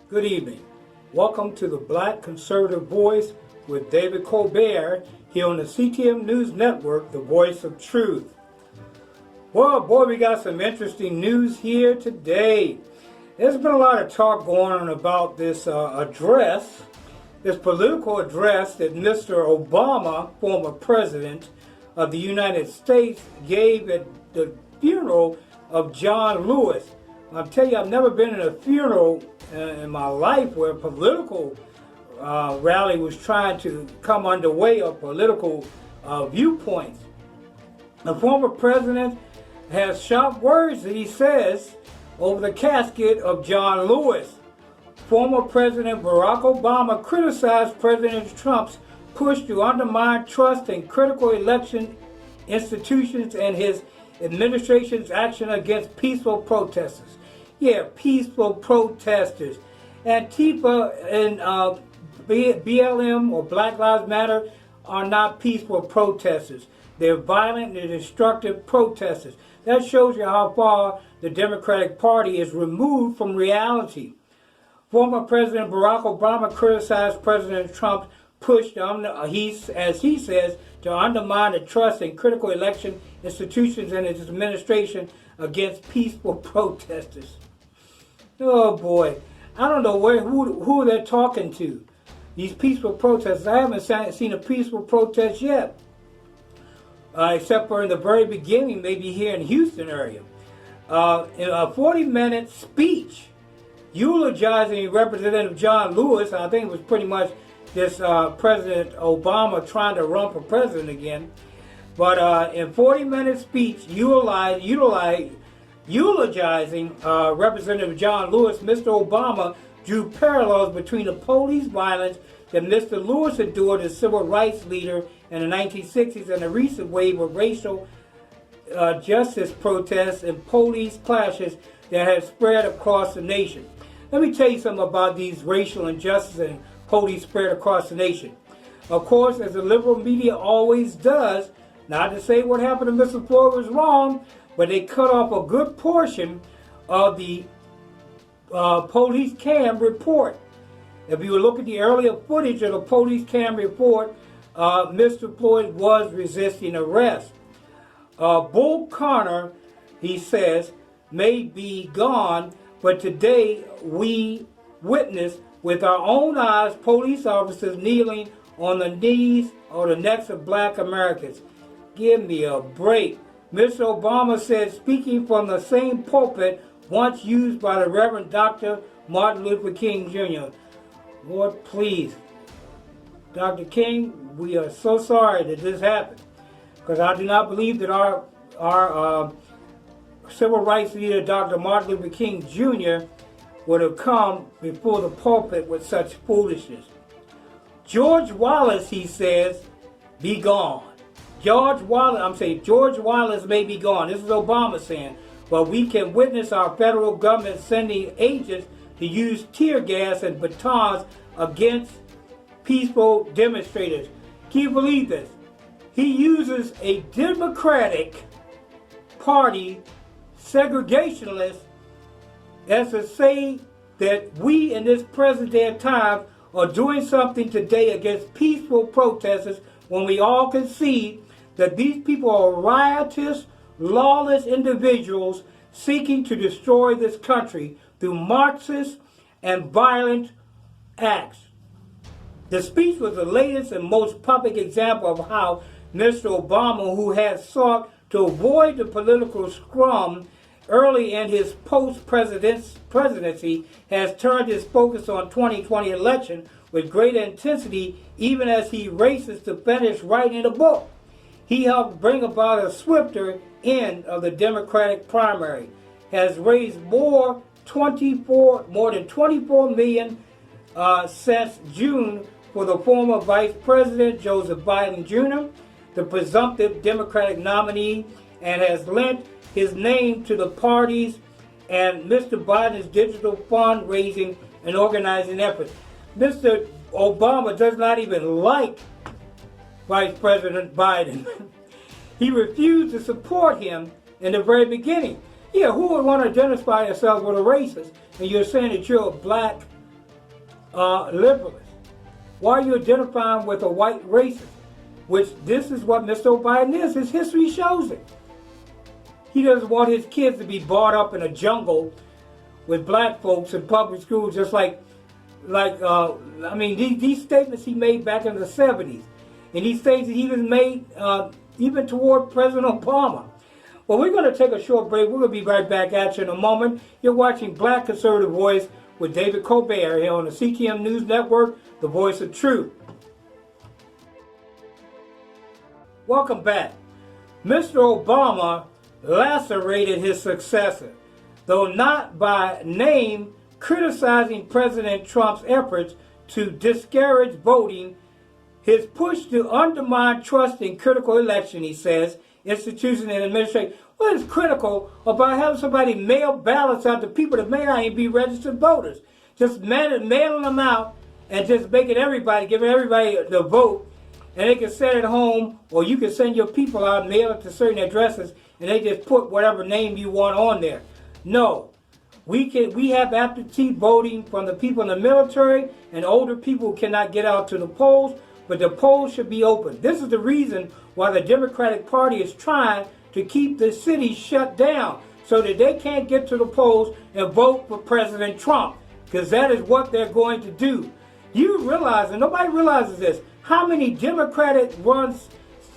Good evening. Welcome to the Black Conservative Voice with David Colbert here on the CTM News Network, the voice of truth. Well, boy, we got some interesting news here today. There's been a lot of talk going on about this this political address that Mr. Obama, former president of the United States, gave at the funeral of John Lewis. I'll tell you, I've never been in a funeral in my life where a political rally was trying to come underway, or political viewpoints. The former president has sharp words that he says over the casket of John Lewis. Former President Barack Obama criticized President Trump's push to undermine trust in critical election institutions and his administration's action against peaceful protesters. Yeah, peaceful protesters. Antifa and BLM, or Black Lives Matter, are not peaceful protesters. They're violent and destructive protesters. That shows you how far the Democratic Party is removed from reality. Former President Barack Obama criticized President Trump's push, as he says, to undermine the trust in critical election institutions and his administration against peaceful protesters. Oh boy, I don't know who they're talking to. These peaceful protesters. I haven't seen a peaceful protest yet, except for in the very beginning, maybe here in Houston area. In a 40-minute speech eulogizing Representative John Lewis, I think it was pretty much this President Obama trying to run for president again. But in 40-minute speech eulogizing Representative John Lewis, Mr. Obama drew parallels between the police violence that Mr. Lewis endured as civil rights leader in the 1960s and the recent wave of racial justice protests and police clashes that have spread across the nation. Let me tell you something about these racial injustices and police spread across the nation. Of course, as the liberal media always does, not to say what happened to Mr. Floyd was wrong, but they cut off a good portion of the police cam report. If you look at the earlier footage of the police cam report, Mr. Floyd was resisting arrest. Bull Connor, he says, may be gone, but today we witnessed with our own eyes police officers kneeling on the knees or the necks of black Americans. Give me a break. Mr. Obama said, speaking from the same pulpit once used by the Reverend Dr. Martin Luther King Jr. Lord, please, Dr. King, we are so sorry that this happened, because I do not believe that our civil rights leader, Dr. Martin Luther King Jr., would have come before the pulpit with such foolishness. George Wallace, he says, be gone. George Wallace may be gone. This is Obama saying, but we can witness our federal government sending agents to use tear gas and batons against peaceful demonstrators. Can you believe this? He uses a Democratic Party segregationist as to say that we in this present day of time are doing something today against peaceful protesters, when we all can see that these people are riotous, lawless individuals seeking to destroy this country through Marxist and violent acts. The speech was the latest and most public example of how Mr. Obama, who has sought to avoid the political scrum early in his post-presidency, has turned his focus on 2020 election with great intensity, even as he races to finish writing a book. He helped bring about a swifter end of the Democratic primary, has raised more than 24 million since June for the former Vice President Joseph Biden Jr., the presumptive Democratic nominee, and has lent his name to the party's and Mr. Biden's digital fundraising and organizing efforts. Mr. Obama does not even like Vice President Biden. He refused to support him in the very beginning. Yeah, who would want to identify yourself with a racist and you're saying that you're a black liberalist? Why are you identifying with a white racist? Which this is what Mr. Biden is. His history shows it. He doesn't want his kids to be brought up in a jungle with black folks in public schools, just these statements he made back in the 70s. And these things that he even made even toward President Obama. Well, we're going to take a short break. We're going to be right back at you in a moment. You're watching Black Conservative Voice with David Colbert here on the CTM News Network, the voice of truth. Welcome back. Mr. Obama lacerated his successor, though not by name, criticizing President Trump's efforts to discourage voting, his push to undermine trust in critical election, he says, institutions and administration. What is critical about having somebody mail ballots out to people that may not even be registered voters? Just mailing them out and just giving everybody the vote, and they can sit at home, or you can send your people out and mail it to certain addresses, and they just put whatever name you want on there. No. We have absentee voting from the people in the military and older people who cannot get out to the polls, but the polls should be open. This is the reason why the Democratic Party is trying to keep the cities shut down so that they can't get to the polls and vote for President Trump, because that is what they're going to do. You realize, and nobody realizes this, how many Democratic-run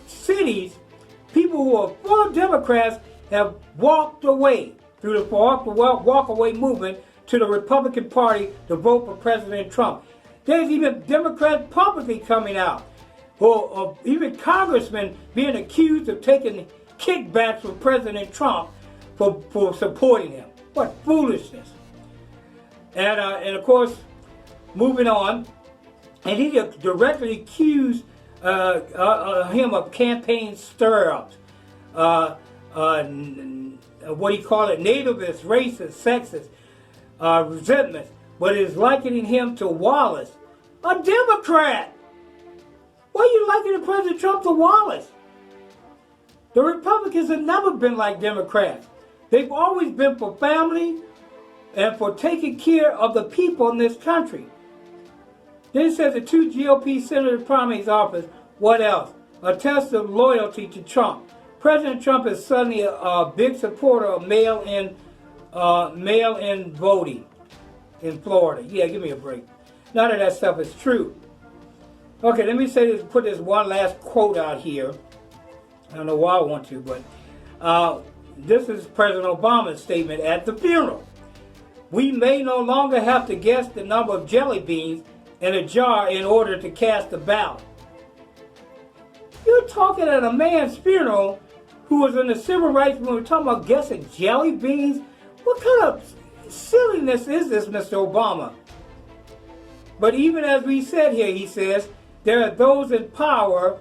cities, people who are full of Democrats, have walked away through the walk-away movement to the Republican Party to vote for President Trump. There's even Democrats publicly coming out, or even congressmen being accused of taking kickbacks from President Trump for supporting him. What foolishness. And of course, moving on, and he directly accused him of campaign stir-ups. What do you call it? Nativist, racist, sexist, resentment, but is likening him to Wallace, a Democrat. Why are you likening President Trump to Wallace? The Republicans have never been like Democrats. They've always been for family and for taking care of the people in this country. Then it says the two GOP senators priming his office. What else? A test of loyalty to Trump. President Trump is suddenly a big supporter of mail-in voting in Florida. Yeah, give me a break. None of that stuff is true. Okay, let me say this. Put this one last quote out here. I don't know why I want to, but this is President Obama's statement at the funeral. We may no longer have to guess the number of jelly beans in a jar in order to cast a ballot. You're talking at a man's funeral who was in the civil rights movement, talking about guessing jelly beans? What kind of silliness is this, Mr. Obama? But even as we said here, he says, there are those in power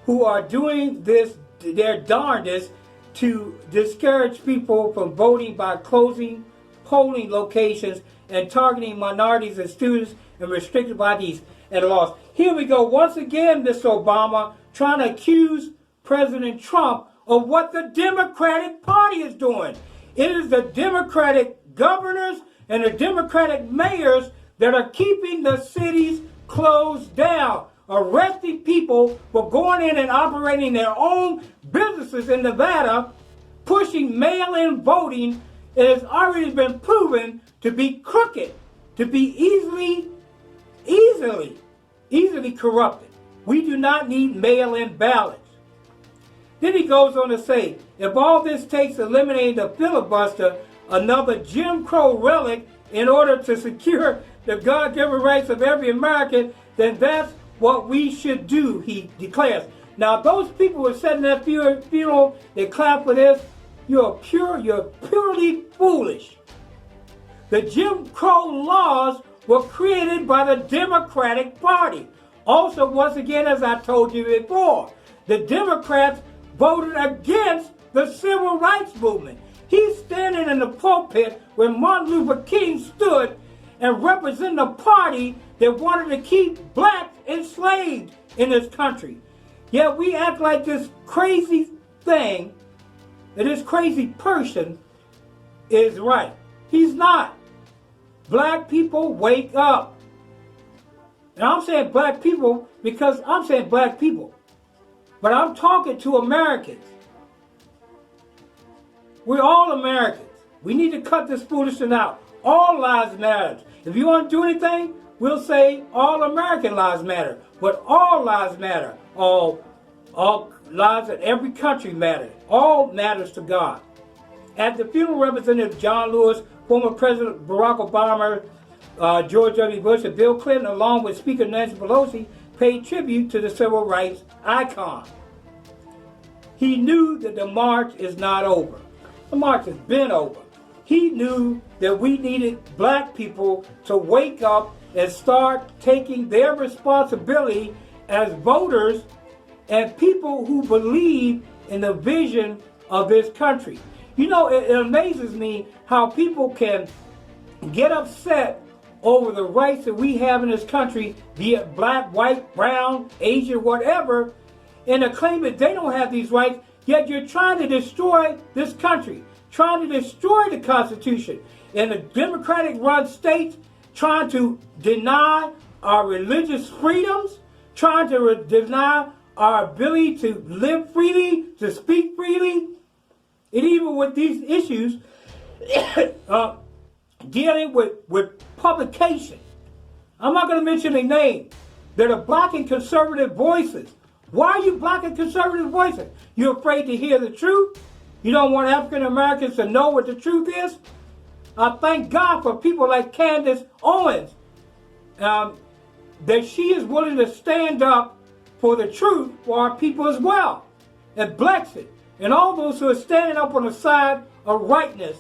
who are doing their darndest to discourage people from voting by closing polling locations and targeting minorities and students and restricted bodies and laws. Here we go once again, Mr. Obama, trying to accuse President Trump of what the Democratic Party is doing. It is the Democratic governors and the Democratic mayors that are keeping the cities closed down, arresting people for going in and operating their own businesses in Nevada, pushing mail-in voting. It has already been proven to be crooked, to be easily corrupted. We do not need mail-in ballots. Then he goes on to say, if all this takes eliminating the filibuster, another Jim Crow relic, in order to secure the God-given rights of every American, then that's what we should do, he declares. Now, those people who are sitting at that funeral, they clap for this, you're purely foolish. The Jim Crow laws were created by the Democratic Party. Also, once again, as I told you before, the Democrats voted against the civil rights movement. He's standing in the pulpit where Martin Luther King stood and represented a party that wanted to keep blacks enslaved in this country. Yet we act like this crazy thing, that this crazy person is right. He's not. Black people, wake up. And I'm saying black people because I'm saying black people. But I'm talking to Americans. We're all Americans. We need to cut this foolishness out. All lives matter. If you want to do anything, we'll say all American lives matter. But all lives matter. All lives in every country matter. All matters to God. At the funeral, Representative John Lewis, former President Barack Obama, George W. Bush, and Bill Clinton, along with Speaker Nancy Pelosi, paid tribute to the civil rights icon. He knew that the march is not over. The march has been over. He knew that we needed black people to wake up and start taking their responsibility as voters and people who believe in the vision of this country. You know, it amazes me how people can get upset over the rights that we have in this country, be it black, white, brown, Asian, whatever, and to claim that they don't have these rights, yet you're trying to destroy this country, trying to destroy the Constitution. In the Democratic-run states, trying to deny our religious freedoms, trying to deny our ability to live freely, to speak freely, and even with these issues, dealing with publication. I'm not going to mention their name. They're the black and conservative voices. Why are you black and conservative voices? You're afraid to hear the truth? You don't want African Americans to know what the truth is? I thank God for people like Candace Owens, that she is willing to stand up for the truth for our people as well. And Blexit, and all those who are standing up on the side of rightness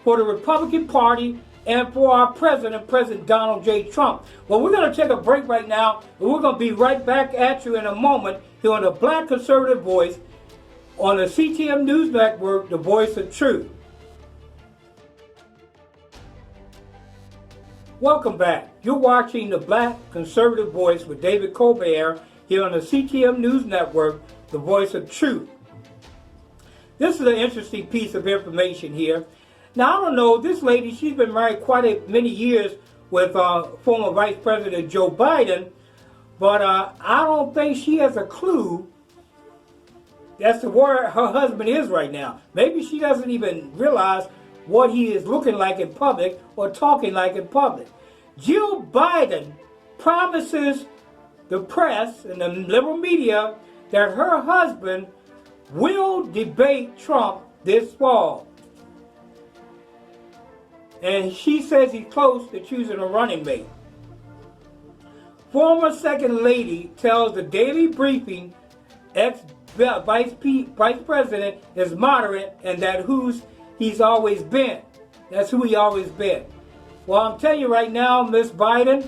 for the Republican Party and for our president, President Donald J. Trump. Well, we're going to take a break right now, and we're going to be right back at you in a moment here on the Black Conservative Voice on the CTM News Network, the voice of truth. Welcome back. You're watching the Black Conservative Voice with David Colbert here on the CTM News Network, the voice of truth. This is an interesting piece of information here. Now, I don't know, this lady, she's been married quite many years with former Vice President Joe Biden, but I don't think she has a clue as to where her husband is right now. Maybe she doesn't even realize what he is looking like in public or talking like in public. Jill Biden promises the press and the liberal media that her husband will debate Trump this fall. And she says he's close to choosing a running mate. Former Second Lady tells the Daily Briefing ex-Vice President is moderate and that he's always been. That's who he always been. Well, I'm telling you right now, Miss Biden,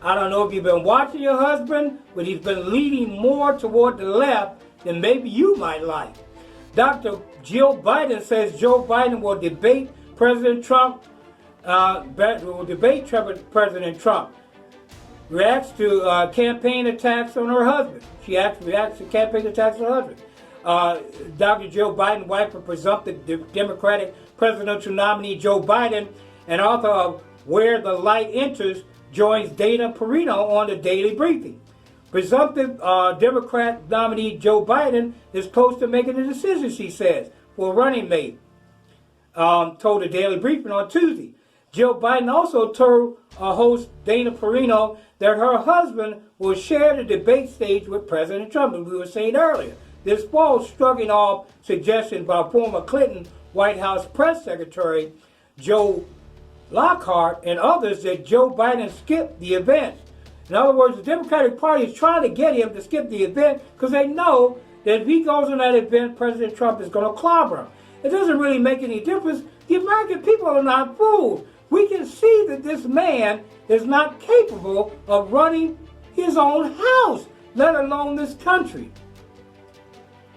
I don't know if you've been watching your husband, but he's been leaning more toward the left than maybe you might like. Dr. Jill Biden says Joe Biden will debate President Trump. President Trump. Reacts to campaign attacks on her husband. She reacts to campaign attacks on her husband. Dr. Jill Biden, wife of presumptive Democratic presidential nominee Joe Biden, and author of Where the Light Enters, joins Dana Perino on the Daily Briefing. Presumptive Democrat nominee Joe Biden is close to making a decision, she says, for a running mate, told the Daily Briefing on Tuesday. Jill Biden also told host Dana Perino that her husband will share the debate stage with President Trump, as we were saying earlier. This fall, shrugging off suggestions by former Clinton White House press secretary Joe Lockhart and others that Joe Biden skipped the event. In other words, the Democratic Party is trying to get him to skip the event because they know that if he goes on that event, President Trump is going to clobber him. It doesn't really make any difference. The American people are not fooled. We can see that this man is not capable of running his own house, let alone this country.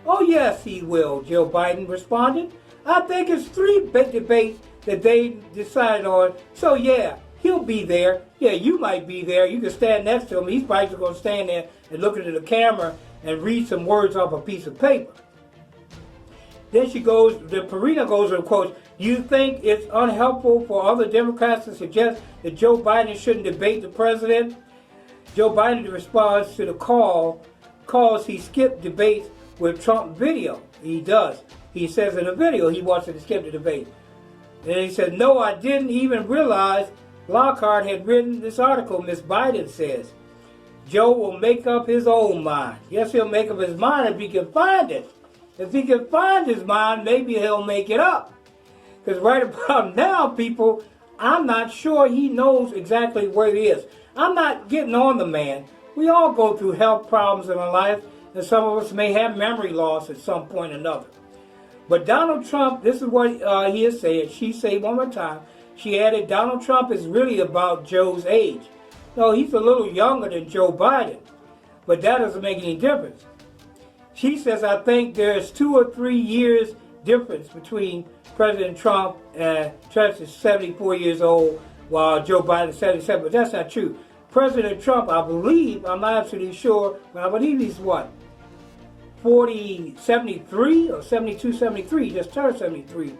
Oh, yes, he will, Jill Biden responded. I think it's 3 debates that they decided on. So, yeah, he'll be there. Yeah, you might be there. You can stand next to him. He's probably just going to stand there and look into the camera and read some words off a piece of paper. Then Perino goes and quotes, "You think it's unhelpful for other Democrats to suggest that Joe Biden shouldn't debate the president?" Joe Biden responds to the calls he skipped debates with Trump video. He does. He says in the video he wants to skip the debate. And he said, "No, I didn't even realize Lockhart had written this article," Ms. Biden says. Joe will make up his own mind. Yes, he'll make up his mind if he can find it. If he can find his mind, maybe he'll make it up. Because right about now, people, I'm not sure he knows exactly where he is. I'm not getting on the man. We all go through health problems in our life, and some of us may have memory loss at some point or another. But Donald Trump, this is what he has said. She said one more time. She added, Donald Trump is really about Joe's age. No, he's a little younger than Joe Biden, but that doesn't make any difference. She says, I think there's 2 or 3 years difference between President Trump and Trump is 74 years old, while Joe Biden is 77, but that's not true. President Trump, I believe, I'm not absolutely sure, but I believe he's what? 73 or 72, 73, he just turned 73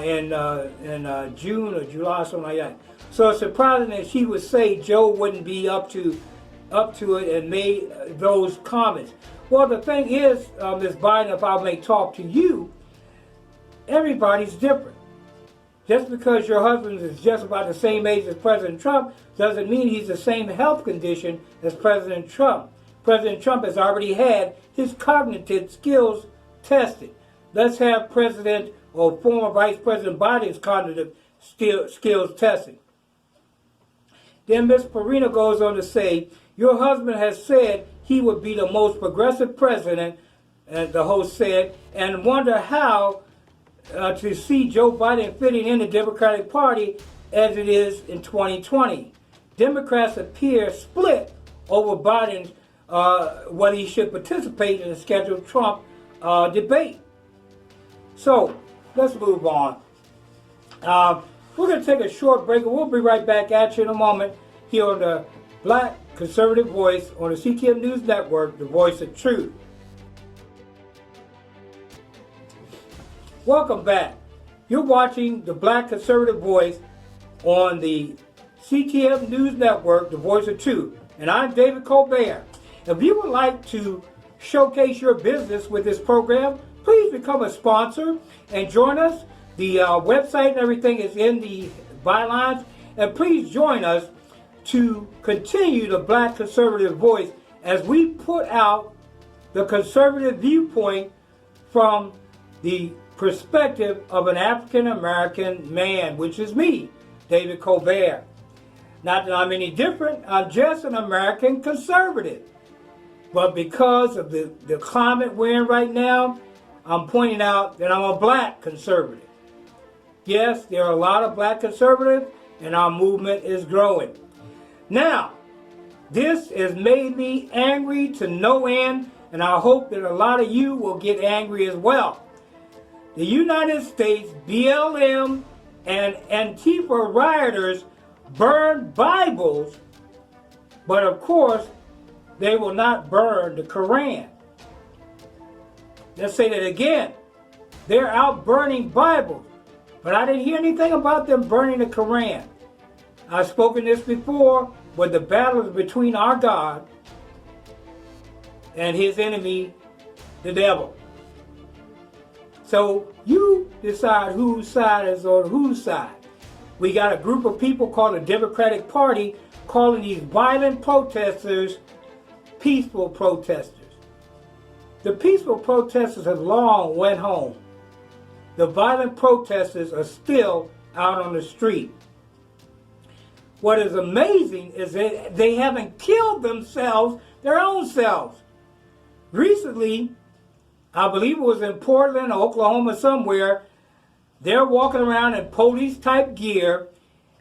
in June or July, something like that. So it's surprising that she would say Joe wouldn't be up to it and made those comments. Well, the thing is, Ms. Biden, if I may talk to you, everybody's different. Just because your husband is just about the same age as President Trump doesn't mean he's the same health condition as President Trump. President Trump has already had his cognitive skills tested. Let's have President or former Vice President Biden's cognitive skills tested. Then Ms. Perina goes on to say, your husband has said he would be the most progressive president, the host said, and wonder how to see Joe Biden fitting in the Democratic Party as it is in 2020. Democrats appear split over Biden's whether he should participate in the scheduled Trump debate. So, let's move on. We're going to take a short break, and we'll be right back at you in a moment here on the Black Conservative Voice on the CTM News Network, the voice of truth. Welcome back. You're watching the Black Conservative Voice on the CTM News Network, the voice of truth. And I'm David Colbert. If you would like to showcase your business with this program, please become a sponsor and join us. The website and everything is in the bylines. And please join us to continue the Black Conservative Voice as we put out the conservative viewpoint from the perspective of an African American man, which is me, David Colbert. Not that I'm any different, I'm just an American conservative. But because of the climate we're in right now, I'm pointing out that I'm a black conservative. Yes, there are a lot of black conservatives, and our movement is growing. Now, this has made me angry to no end, and I hope that a lot of you will get angry as well. The United States BLM and Antifa rioters burned Bibles, but of course, they will not burn the Quran. Let's say that again. They're out burning Bibles, but I didn't hear anything about them burning the Quran. I've spoken this before, but the battle is between our God and his enemy, the devil. So you decide whose side is on whose side. We got a group of people called the Democratic Party calling these violent protesters peaceful protesters. The peaceful protesters have long went home. The violent protesters are still out on the street. What is amazing is that they haven't killed themselves, their own selves. Recently, I believe it was in Portland or Oklahoma somewhere, they're walking around in police-type gear,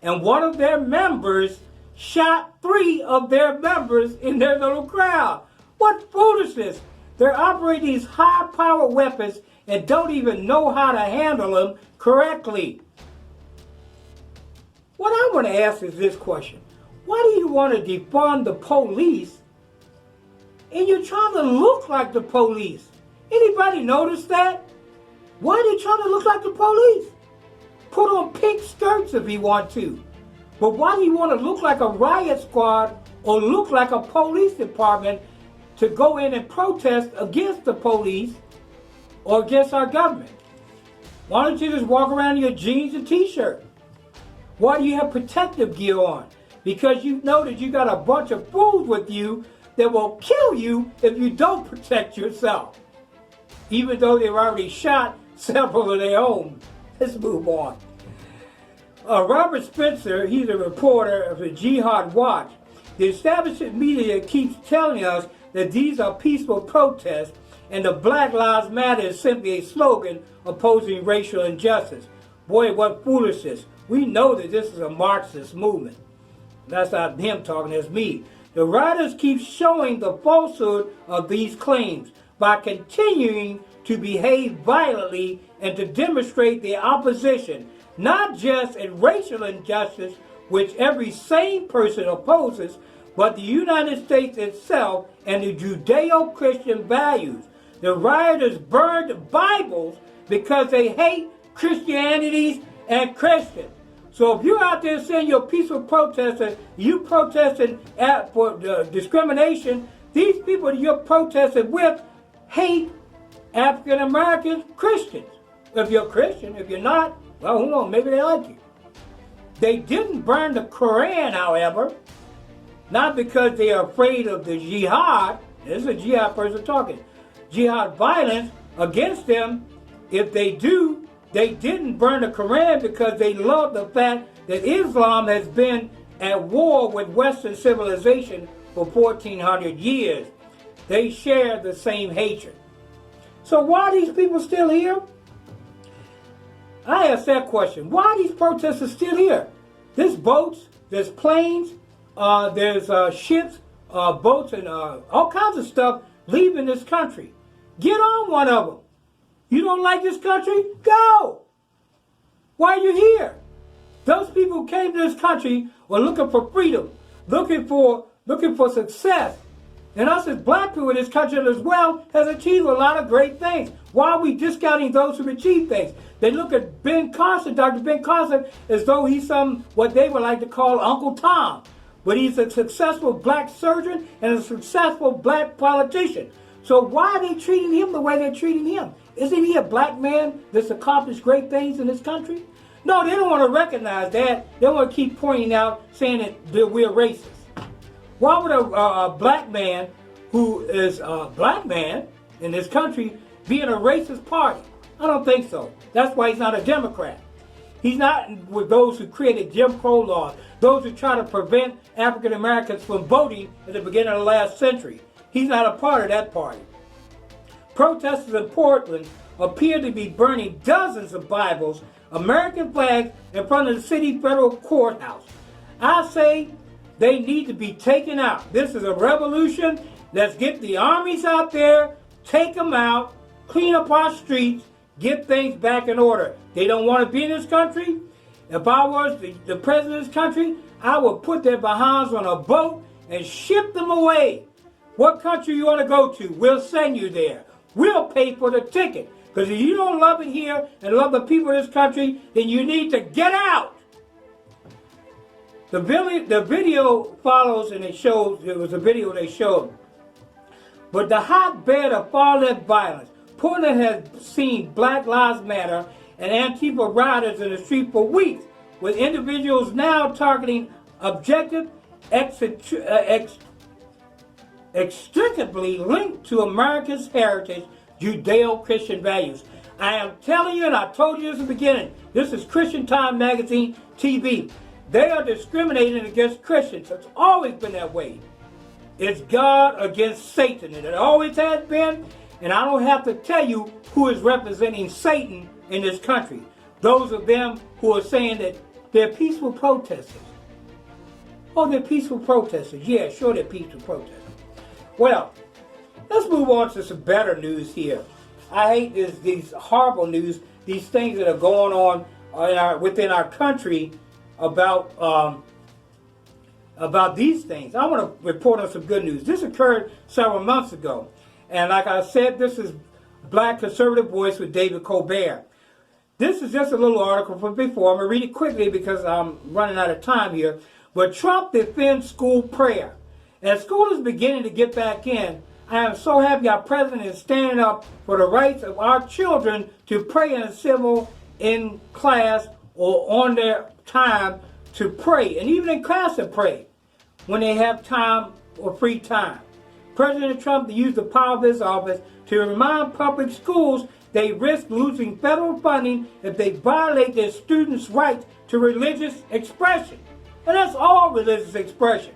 and one of their members shot 3 of their members in their little crowd. What foolishness! They're operating these high-powered weapons and don't even know how to handle them correctly. What I want to ask is this question. Why do you want to defund the police and you're trying to look like the police? Anybody notice that? Why are they trying to look like the police? Put on pink skirts if you want to. But why do you want to look like a riot squad or look like a police department to go in and protest against the police or against our government? Why don't you just walk around in your jeans and t-shirt? Why do you have protective gear on? Because you know that you got a bunch of fools with you that will kill you if you don't protect yourself. Even though they've already shot several of their own. Let's move on. Robert Spencer, he's a reporter of the Jihad Watch. The establishment media keeps telling us that these are peaceful protests and the Black Lives Matter is simply a slogan opposing racial injustice. Boy, what foolishness. We know that this is a Marxist movement. That's not him talking, that's me. The writers keep showing the falsehood of these claims by continuing to behave violently and to demonstrate their opposition, not just in racial injustice, which every sane person opposes, but the United States itself and the Judeo-Christian values. The rioters burned Bibles because they hate Christianity and Christians. So if you're out there saying you're peaceful protester, you protesting for discrimination, these people that you're protesting with hate African American Christians. If you're Christian, if you're not, well, who knows, maybe they like you. They didn't burn the Quran, however, not because they are afraid of the jihad. This is a jihad person talking. Jihad violence against them. If they do, they didn't burn the Quran because they love the fact that Islam has been at war with Western civilization for 1,400 years. They share the same hatred. So why are these people still here? I ask that question. Why are these protesters still here? There's boats, there's planes, there's ships, boats, and all kinds of stuff leaving this country. Get on one of them. You don't like this country? Go! Why are you here? Those people who came to this country were looking for freedom, looking for success. And us as black people in this country as well has achieved a lot of great things. Why are we discounting those who achieve things? They look at Ben Carson, Dr. Ben Carson, as though he's what they would like to call Uncle Tom. But he's a successful black surgeon and a successful black politician. So why are they treating him the way they're treating him? Isn't he a black man that's accomplished great things in this country? No, they don't want to recognize that. They want to keep pointing out, saying that we're racist. Why would a black man who is a black man in this country be in a racist party? I don't think so. That's why he's not a Democrat. He's not with those who created Jim Crow laws, those who try to prevent African Americans from voting at the beginning of the last century. He's not a part of that party. Protesters in Portland appear to be burning dozens of Bibles, American flags in front of the city federal courthouse. I say they need to be taken out. This is a revolution. Let's get the armies out there, take them out, clean up our streets, get things back in order. They don't want to be in this country. If I was the president of this country, I would put their behinds on a boat and ship them away. What country you want to go to, we'll send you there. We'll pay for the ticket. Because if you don't love it here and love the people of this country, then you need to get out. The video follows, and it was a video they showed. But the hotbed of far-left violence, Portland has seen Black Lives Matter and Antifa rioters in the street for weeks, with individuals now targeting objective, extricably linked to America's heritage, Judeo-Christian values. I am telling you, and I told you this in the beginning, this is Christian Time Magazine TV. They are discriminating against Christians. It's always been that way. It's God against Satan, and it always has been, and I don't have to tell you who is representing Satan in this country. Those of them who are saying that they're peaceful protesters. Oh, they're peaceful protesters. Yeah, sure, they're peaceful protesters. Well, let's move on to some better news here. I hate these horrible news, these things that are going on within our country about these things. I want to report on some good news. This occurred several months ago. And like I said, this is Black Conservative Voice with David Colbert. This is just a little article from before. I'm going to read it quickly because I'm running out of time here. But Trump defends school prayer. As school is beginning to get back in, I am so happy our president is standing up for the rights of our children to pray in a civil in class or on their time to pray, and even in class to pray when they have time or free time. President Trump used the power of his office to remind public schools they risk losing federal funding if they violate their students' rights to religious expression. And that's all religious expression.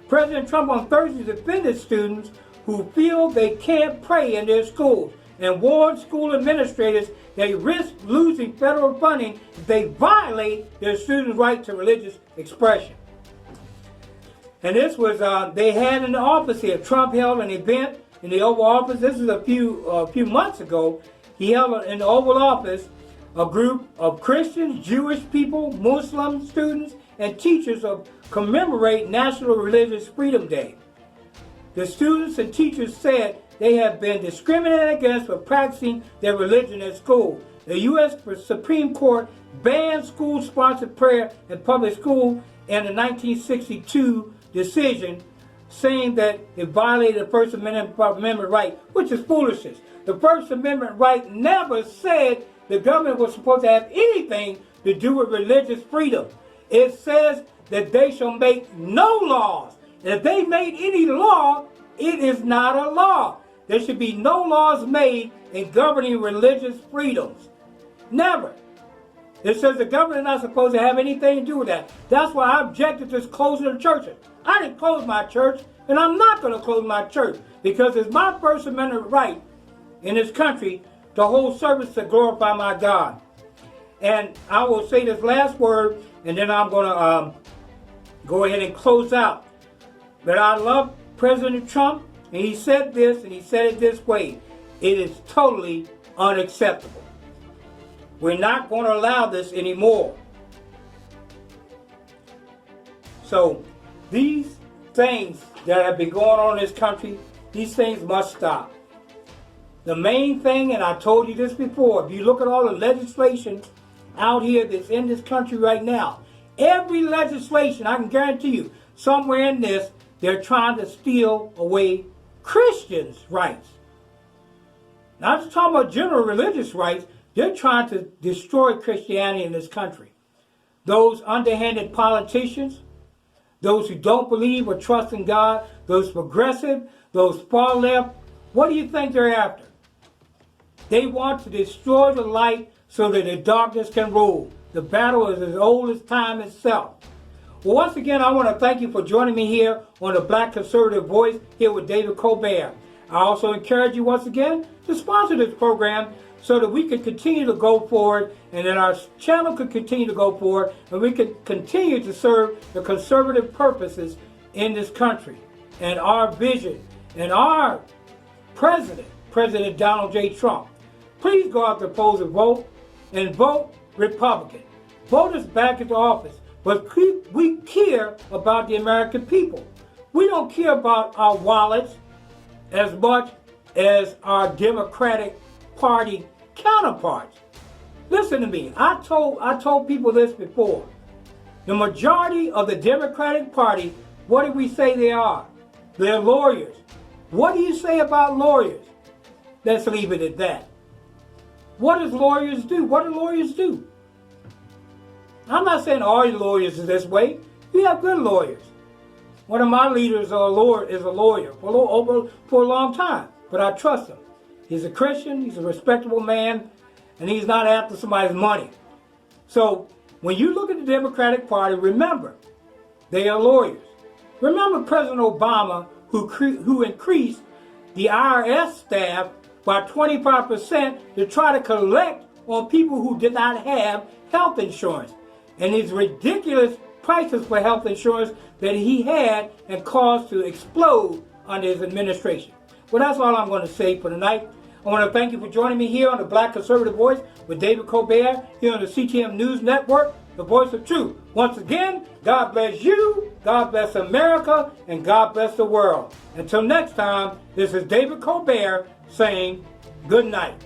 President Trump on Thursday defended students who feel they can't pray in their schools and warned school administrators they risk losing federal funding if they violate their students' right to religious expression. And this was, they had in the office here, Trump held an event in the Oval Office. This is a few months ago. He held in the Oval Office a group of Christians, Jewish people, Muslim students, and teachers of commemorate National Religious Freedom Day. The students and teachers said they have been discriminated against for practicing their religion at school. The U.S. Supreme Court banned school-sponsored prayer in public school in the 1962 decision, saying that it violated the First Amendment right, which is foolishness. The First Amendment right never said the government was supposed to have anything to do with religious freedom. It says that they shall make no laws. And if they made any law, it is not a law. There should be no laws made in governing religious freedoms. Never. It says the government is not supposed to have anything to do with that. That's why I objected to closing the churches. I didn't close my church, and I'm not going to close my church, because it's my First Amendment right in this country to hold service to glorify my God. And I will say this last word, and then I'm going to go ahead and close out. But I love President Trump, and he said this, and he said it this way. It is totally unacceptable. We're not going to allow this anymore. So these things that have been going on in this country, these things must stop. The main thing, and I told you this before, if you look at all the legislation out here that's in this country right now, every legislation, I can guarantee you, somewhere in this, they're trying to steal away Christians' rights. Not just talking about general religious rights, they're trying to destroy Christianity in this country. Those underhanded politicians, those who don't believe or trust in God, those progressive, those far left, what do you think they're after? They want to destroy the light so that the darkness can rule. The battle is as old as time itself. Well, once again, I want to thank you for joining me here on the Black Conservative Voice here with David Colbert. I also encourage you once again to sponsor this program so that we can continue to go forward, and that our channel could continue to go forward, and we can continue to serve the conservative purposes in this country and our vision and our president, President Donald J. Trump. Please go out to the polls and vote Republican. Vote us back into office. But we care about the American people. We don't care about our wallets as much as our Democratic Party counterparts. Listen to me. I told people this before. The majority of the Democratic Party, what do we say they are? They're lawyers. What do you say about lawyers? Let's leave it at that. What does lawyers do? What do lawyers do? I'm not saying all lawyers are this way. We have good lawyers. One of my leaders is a lawyer for a long time, but I trust him. He's a Christian, he's a respectable man, and he's not after somebody's money. So when you look at the Democratic Party, remember, they are lawyers. Remember President Obama, who increased the IRS staff by 25% to try to collect on people who did not have health insurance. And these ridiculous prices for health insurance that he had and caused to explode under his administration. Well, that's all I'm going to say for tonight. I want to thank you for joining me here on the Black Conservative Voice with David Colbert here on the CTM News Network, the voice of truth. Once again, God bless you, God bless America, and God bless the world. Until next time, this is David Colbert saying good night.